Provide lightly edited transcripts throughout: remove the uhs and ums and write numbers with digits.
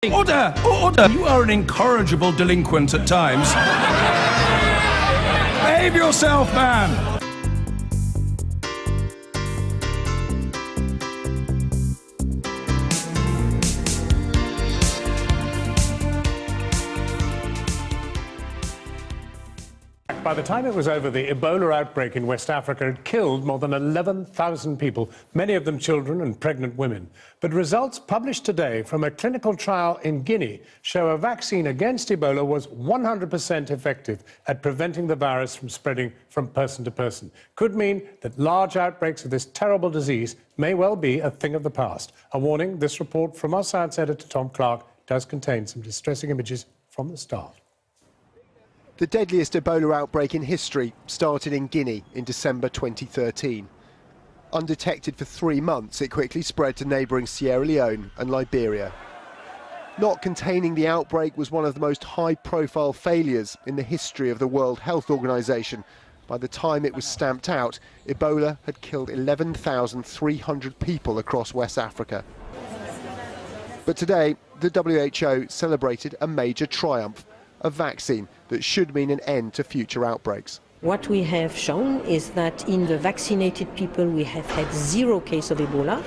Order! Order! You are an incorrigible delinquent at times. Behave yourself, man! By the time it was over, the Ebola outbreak in West Africa had killed more than 11,000 people, many of them children and pregnant women. But results published today from a clinical trial in Guinea show a vaccine against Ebola was 100% effective at preventing the virus from spreading from person to person. Could mean that large outbreaks of this terrible disease may well be a thing of the past. A warning, this report from our science editor, Tom Clark, does contain some distressing images from the start. The deadliest Ebola outbreak in history started in Guinea in December 2013. Undetected for 3 months, it quickly spread to neighbouring Sierra Leone and Liberia. Not containing the outbreak was one of the most high-profile failures in the history of the World Health Organization. By the time it was stamped out, Ebola had killed 11,300 people across West Africa. But today, the WHO celebrated a major triumph, a vaccine that should mean an end to future outbreaks. What we have shown is that in the vaccinated people we have had 0 cases of Ebola,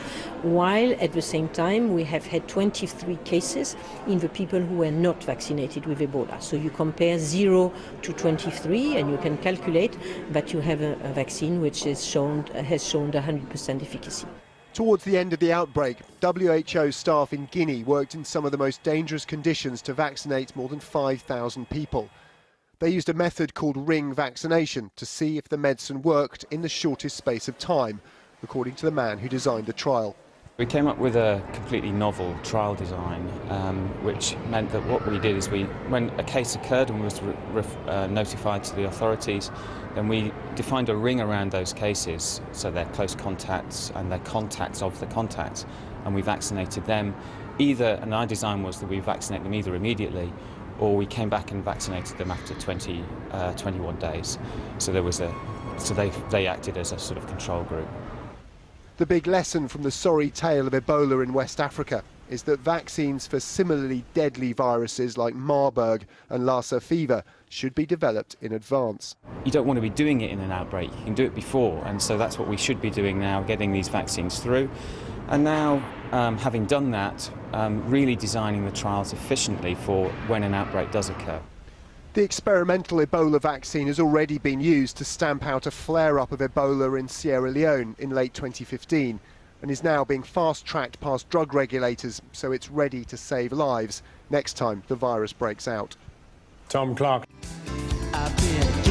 while at the same time we have had 23 cases in the people who were not vaccinated with Ebola. So you compare 0 to 23 and you can calculate that you have a vaccine which has shown 100% efficacy. Towards the end of the outbreak, WHO staff in Guinea worked in some of the most dangerous conditions to vaccinate more than 5,000 people. They used a method called ring vaccination to see if the medicine worked in the shortest space of time, according to the man who designed the trial. We came up with a completely novel trial design, which meant that what we did is when a case occurred and was notified to the authorities, then we defined a ring around those cases, so they're close contacts and they're contacts of the contacts, and we vaccinated them either, and our design was that we vaccinate them either immediately or we came back and vaccinated them after 21 days. So they acted as a sort of control group. The big lesson from the sorry tale of Ebola in West Africa is that vaccines for similarly deadly viruses like Marburg and Lassa fever should be developed in advance. You don't want to be doing it in an outbreak, you can do it before, and so that's what we should be doing now, getting these vaccines through. And now, having done that, really designing the trials efficiently for when an outbreak does occur. The experimental Ebola vaccine has already been used to stamp out a flare-up of Ebola in Sierra Leone in late 2015 and is now being fast-tracked past drug regulators, so it's ready to save lives next time the virus breaks out. Tom Clark. I've been